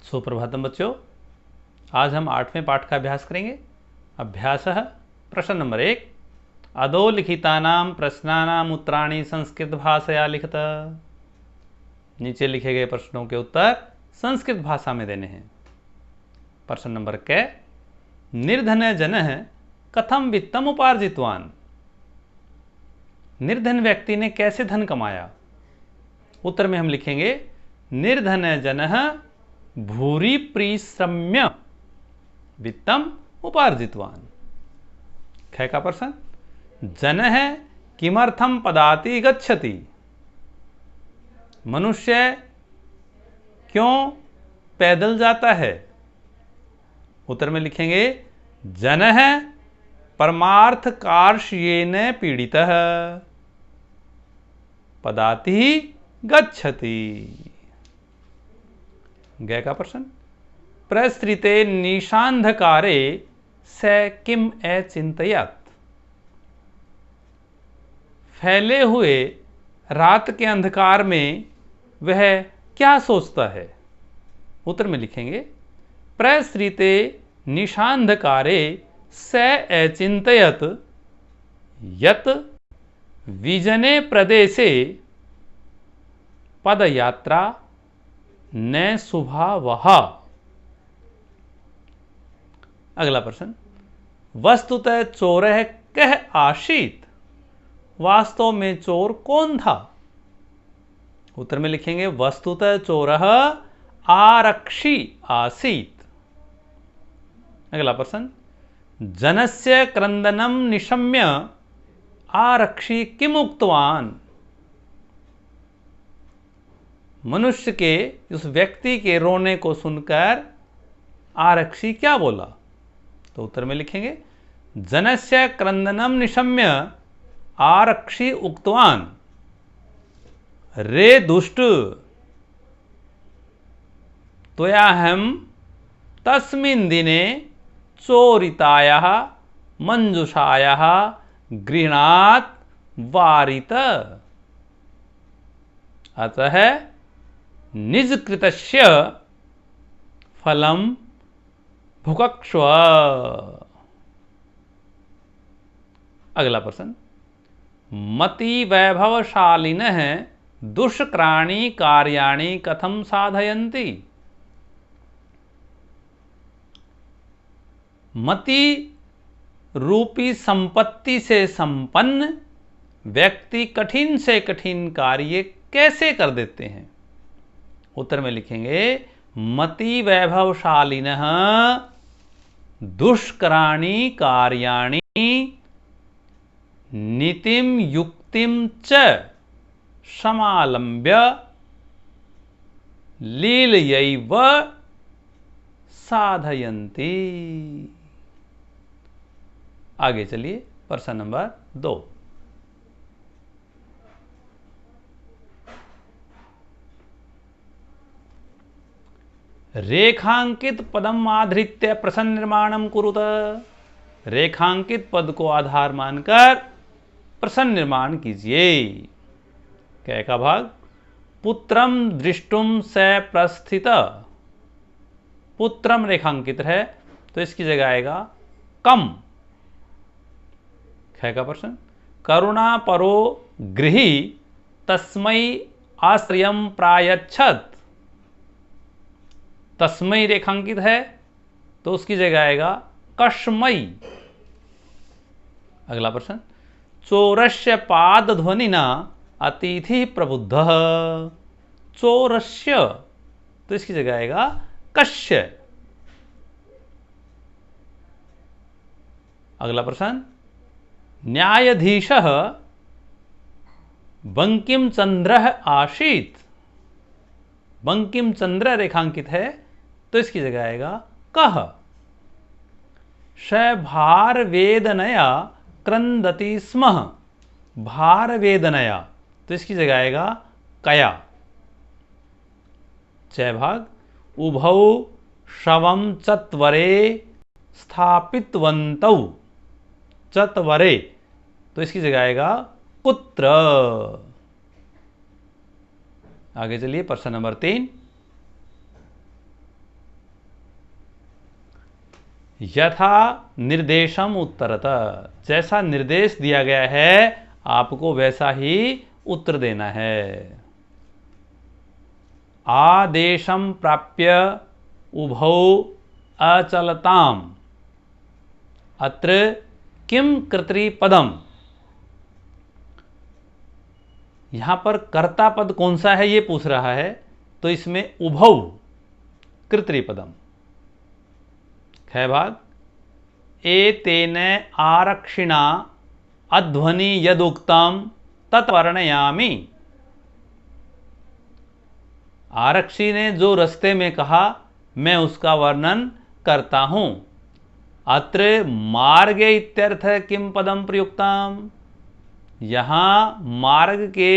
सुप्रभातम बच्चों, आज हम 8वें पाठ का अभ्यास करेंगे। अभ्यासः प्रश्न नंबर 1। अधोलिखितानां प्रश्नानाम् उत्तराणि संस्कृत भाषया लिखत। नीचे लिखे गए प्रश्नों के उत्तर संस्कृत भाषा में देने हैं। प्रश्न नंबर क। निर्धन जनः कथम वित्तम उपार्जितवान्। निर्धन व्यक्ति ने कैसे धन कमाया। उत्तर में हम लिखेंगे निर्धन जनः भूरि परिश्रम्य वित्तम उपार्जितवान्। ख का प्रश्न। जनः किमर्थम पदाति गच्छति। मनुष्य क्यों पैदल जाता है। उत्तर में लिखेंगे जनः परमार्थ कार्श्येन पीड़ितः पदाति गच्छति। ग का प्रश्न। प्रसृते निशांधकारे स किम अचिंतयत्। फैले हुए रात के अंधकार में वह क्या सोचता है। उत्तर में लिखेंगे प्रसृते निशांधकारे स अचिंतयत् यत् विजने प्रदेशे पदयात्रा न शुभावह। अगला प्रश्न। वस्तुतः चोरः कः आसीत्। वास्तव में चोर कौन था। उत्तर में लिखेंगे वस्तुतः चोरः आरक्षी आसीत्। अगला प्रश्न। जनस्य क्रंदनम निशम्य आरक्षी किम उक्तवान्। मनुष्य के उस व्यक्ति के रोने को सुनकर आरक्षी क्या बोला। तो उत्तर में लिखेंगे जनस्य क्रंदनम निशम्य आरक्षी उक्तवान् रे दुष्ट त्वयाहं तस्मिन् दिने चोरितायाः मंजुषायाः गृहात् वारित। अतः निजकृतस्य फलं भुक्ष्व। अगला प्रश्न। मति वैभवशालिनः दुष्कराणि कार्याणि कथम साधयन्ति। मति रूपी संपत्ति से संपन्न व्यक्ति कठिन से कठिन कार्य कैसे कर देते हैं। उत्तर में लिखेंगे मति वैभवशालिनः दुष्कराणि कार्याणि नीतिम युक्तिम च समालंब्य लीलयैव साधयन्ति। आगे चलिए प्रश्न नंबर 2। रेखांकित पदम आधृत्य प्रश्न निर्माणम कुरुत। रेखांकित पद को आधार मानकर प्रश्न निर्माण कीजिए। क का भाग। पुत्रम दृष्टुम स प्रस्थित। पुत्रम रेखांकित है तो इसकी जगह आएगा कम। ख का प्रश्न। करुणा परो गृही तस्मै आश्रयम प्रायच्छत्। तस्मै रेखांकित है तो उसकी जगह आएगा कस्मै। अगला प्रश्न। चोरस्य पाद ध्वनिना अतिथि प्रबुद्धः। चोरस्य तो इसकी जगह आएगा कस्य। अगला प्रश्न। न्यायाधीशः बंकिम चंद्रः आसीत्। बंकिम चंद्र रेखांकित है तो इसकी जगह आएगा कः। स भार वेदनया क्रंदति स्म। भार वेदनया तो इसकी जगह आएगा कया। च भाग। उभौ शवम चत्वरे स्थापितवन्तौ। चत्वरे तो इसकी जगह आएगा कुत्र। आगे चलिए प्रश्न नंबर 3। यथा निर्देशम उत्तरत, जैसा निर्देश दिया गया है आपको वैसा ही उत्तर देना है। आदेशम प्राप्य उभौ अचलताम अत्र किम कर्तृपदम, यहां पर कर्ता पद कौन सा है ये पूछ रहा है, तो इसमें उभौ कर्तृपदम। ख भाग एतेन आरक्षिणा अध्वनि यदुक्तम तत्वर्णयामि, आरक्षी ने जो रास्ते में कहा मैं उसका वर्णन करता हूं। अत्र मार्गे इत्यर्थ किम पदम प्रयुक्तम, यहां मार्ग के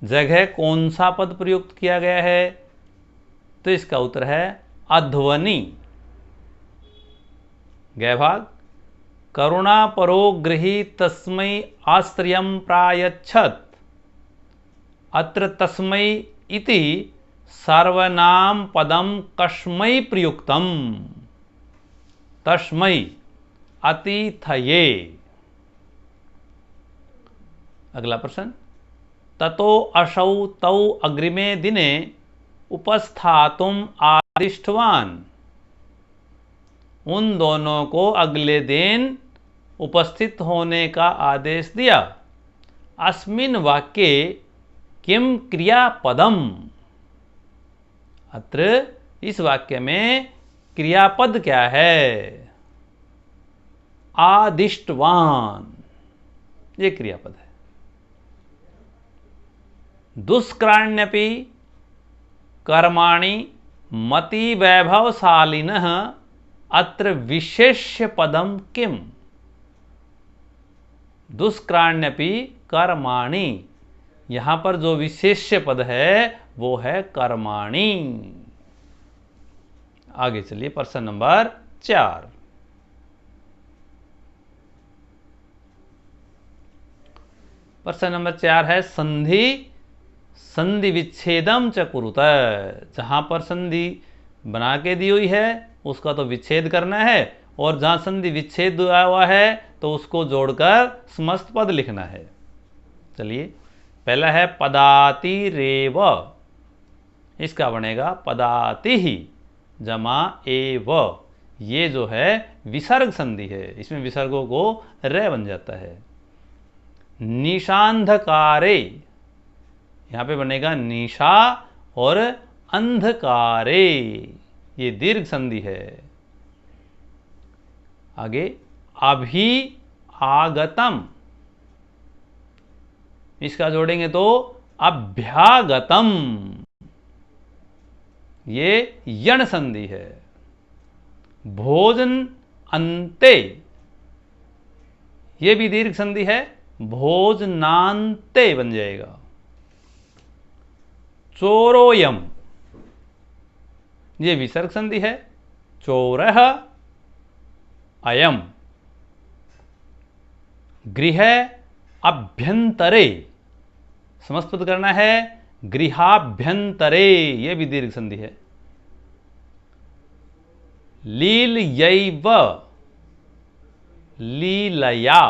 जगह कौन सा पद प्रयुक्त किया गया है, तो इसका उत्तर है अध्वनि। गै भाग करुणा परो गृही तस्मै आश्रयं प्रायच्छत्, अत्र तस्मै इति सर्वनाम पदम कस्मै प्रयुक्तम, तस्मै अतिथये। अगला प्रश्न, ततो असौ तौ अग्रिमे दिने उपस्थातुम आदिष्टवान, उन दोनों को अगले दिन उपस्थित होने का आदेश दिया। अस्मिन् वाक्ये किम क्रियापदम, अत्र इस वाक्य में क्रियापद क्या है, आदिष्टवान, ये क्रियापद है। दुष्कृण्यपि कर्माणि मति वैभवशालिनः अत्र विशेष्य पदम किम, दुष्कृण्यपि कर्माणि, यहां पर जो विशेष्य पद है वो है कर्माणि। आगे चलिए प्रश्न नंबर 4। प्रश्न नंबर 4 है संधि संधि विच्छेदम च कुरुत, जहां पर संधि बना के दी हुई है उसका तो विच्छेद करना है, और जहां संधि विच्छेद दिया हुआ है तो उसको जोड़कर समस्त पद लिखना है। चलिए पहला है पदाति रेव, इसका बनेगा पदाति ही जमा एव, ये जो है विसर्ग संधि है, इसमें विसर्गों को रे बन जाता है। निशांधकारे, यहां पे बनेगा निशा और अंधकारे, ये दीर्घ संधि है। आगे अभी आगतम, इसका जोड़ेंगे तो अभ्यागतम, ये यण संधि है। भोजन अंते, ये भी दीर्घ संधि है, भोजनांते बन जाएगा। चोरोयम, ये विसर्ग संधि है, चोरः अयम। गृह अभ्यंतरे, समस्त पद करना है गृहाभ्यंतरे, ये भी दीर्घ संधि है। लीलयैव, लीलया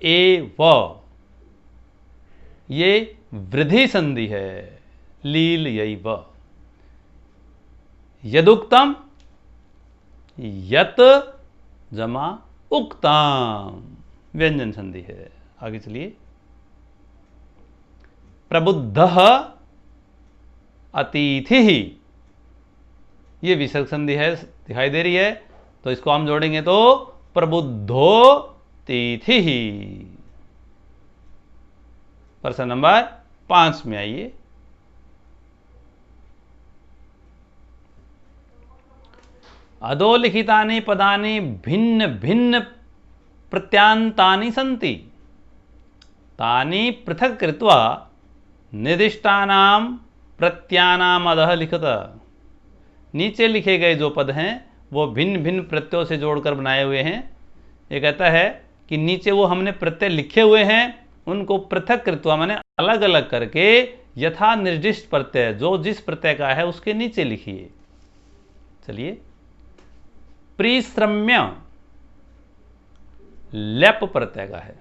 एव, ये वृद्धि संधि है, लीलयैव। यदुक्तम, यत जमा उक्तम, व्यंजन संधि है। आगे चलिए प्रबुद्धः अतिथि, ये विसर्ग संधि है, दिखाई दे रही है, तो इसको हम जोड़ेंगे तो प्रबुद्धो तिथि। प्रश्न नंबर 5 में आइए। अधोलिखितानि पदानि भिन्न भिन्न प्रत्यांतानि सन्ति, तानि पृथक् कृत्वा निर्दिष्टानां प्रत्यानाम् अधः लिखत। नीचे लिखे गए जो पद हैं वो भिन्न भिन्न प्रत्ययों से जोड़कर बनाए हुए हैं। ये कहता है कि नीचे वो हमने प्रत्यय लिखे हुए हैं, उनको पृथक कृत्वा माने अलग अलग करके यथा निर्दिष्ट प्रत्यय जो जिस प्रत्यय का है उसके नीचे लिखिए। चलिए परिश्रम्य लेप प्रत्यय का है।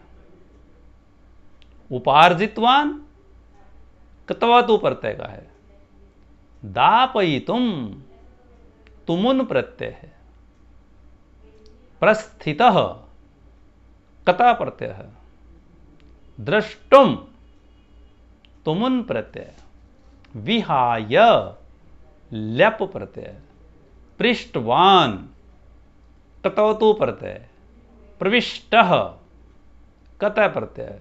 उपार्जितवान कतवतु प्रत्यय का है। दापयितुम तुमुन प्रत्यय है। प्रस्थितः कता प्रत्यय है। द्रष्टुम तुमुन प्रत्यय। विहाय लेप प्रत्यय। पृष्ठवान कतवतु प्रत्यय। प्रविष्टः कत प्रत्यय।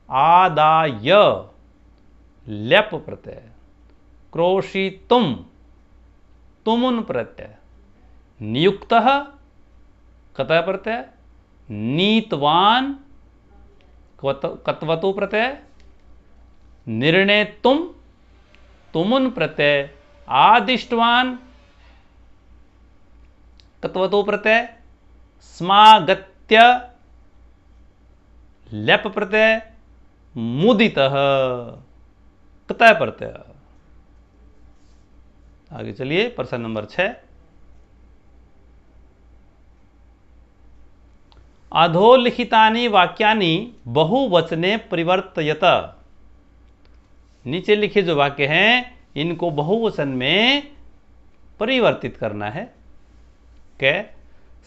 आदाय लेप प्रत्यय। क्रोशितुम तुमुन प्रत्यय। नियुक्तः कत प्रत्यय। नीतवान कतवतु प्रत्यय। निर्णेतुम तुमुन प्रत्यय। आदिष्टवान कतवतु प्रत्यय। स्मागत्य लेप प्रत्यय। मुदितः कतः प्रत्यय। आगे चलिए प्रश्न नंबर 6। अधोलिखितानि वाक्यानि बहुवचने परिवर्तयत। नीचे लिखे जो वाक्य हैं इनको बहुवचन में परिवर्तित करना है। कै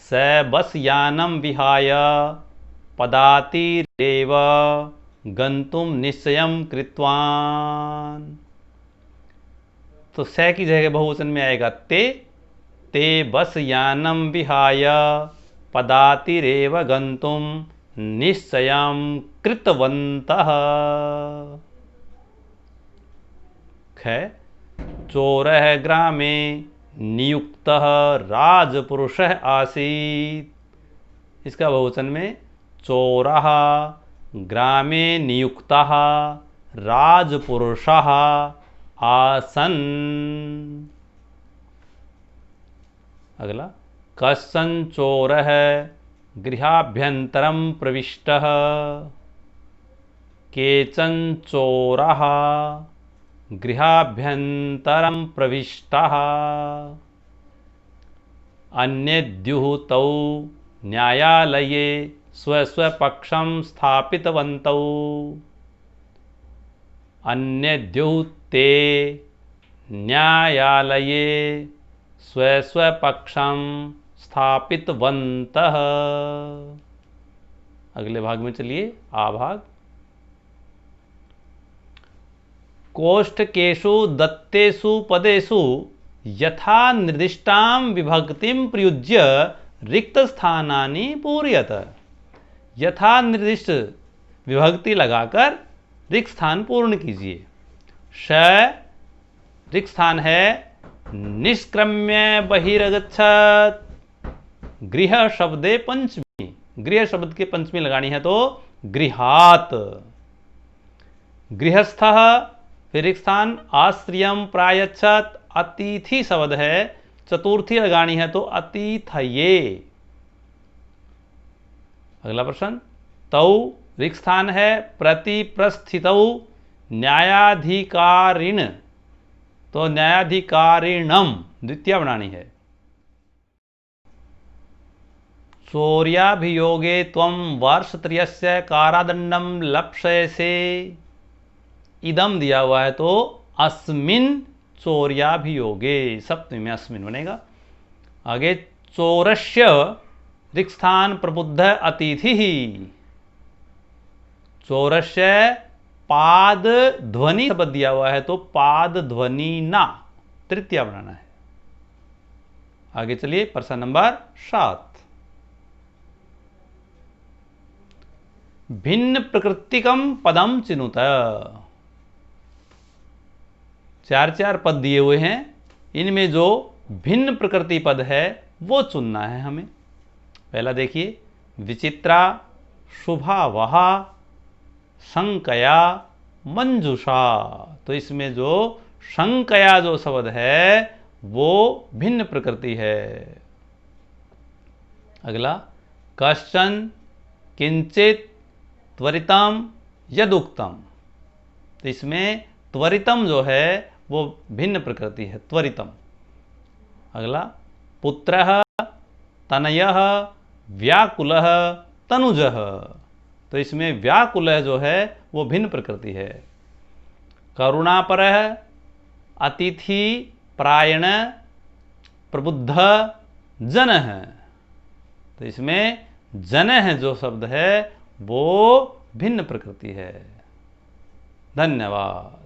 स बस यानम विहाय पदातिरेव गंतुम निश्चयं कृतवान। तो स की जगह बहुवचन में आएगा ते। ते बस यानम विहाय पदातिरेव गंतुम निश्चयं कृतवन्तः। ख चोरः ग्रामे नियुक्तः राजपुरुषः आसीत्। इसका बहुवचन में चोरः ग्रामे नियुक्तः राजपुरुषः आसन्। अगला कश्चन चोरः गृहाभ्यन्तरं प्रविष्टः। केचन चोराः गृहाभ्यन्तरं प्रविष्टाः। अन्यद्युः तौ न्यायालये स्वस्वपक्षं स्थापितवन्तौ। अन्यद्युः ते न्यायालये स्वस्वपक्षं स्थापितवन्तः। अगले भाग में चलिए आ भाग। कोष्ठकेषु दत्तेषु पदेषु यथा निर्दिष्टां विभक्तिं प्रयुज्य रिक्तस्थानानि पूरयत। यथा निर्दिष्ट विभक्ति लगाकर रिक्त स्थान पूर्ण कीजिए। श रिक्त स्थान है निष्क्रम्य बहिरगच्छत। गृह शब्दे पंचमी। गृह शब्द के पंचमी लगानी है तो गृहात। गृहस्थः फिर एक स्थान आश्रियम प्रायच्छत। अतिथि शब्द है चतुर्थी लगानी है तो अतिथये। अगला प्रश्न तौ रिक्त स्थान है प्रतिप्रस्थितौ न्यायाधिकारिण तो न्यायाधिकारिणम द्वितीय बनानी है। चौर्याभियोगे त्वं वर्षत्रयस्य कारादंडम लप्स्यसे। इदम दिया हुआ है तो अस्मिन चौर्याभियोगे सप्तमी में अस्मिन बनेगा। आगे चोरस्य रिक्त स्थान प्रबुद्ध अतिथि। चोरस्य पाद ध्वनि शब्द दिया हुआ है तो पाद ध्वनि ना तृतीया बनाना है। आगे चलिए प्रश्न नंबर 7। भिन्न प्रकृतिकम पदम चिनुत। 4 पद दिए हुए हैं। इनमें जो भिन्न प्रकृति पद है वो चुनना है हमें। पहला देखिए विचित्रा शुभावहा शंकया मंजुषा। तो इसमें जो शंकया जो शब्द है वो भिन्न प्रकृति है। अगला कश्चन किंचित त्वरितम यदुक्तम। तो इसमें त्वरितम जो है वो भिन्न प्रकृति है त्वरितम। अगला पुत्रः तनयः, व्याकुलः, तनुजः। तो इसमें व्याकुलः जो है वो भिन्न प्रकृति है। करुणापरः, अतिथि प्रायण, प्रबुद्ध, जनः। तो इसमें जनः जो शब्द है वो भिन्न प्रकृति है। धन्यवाद।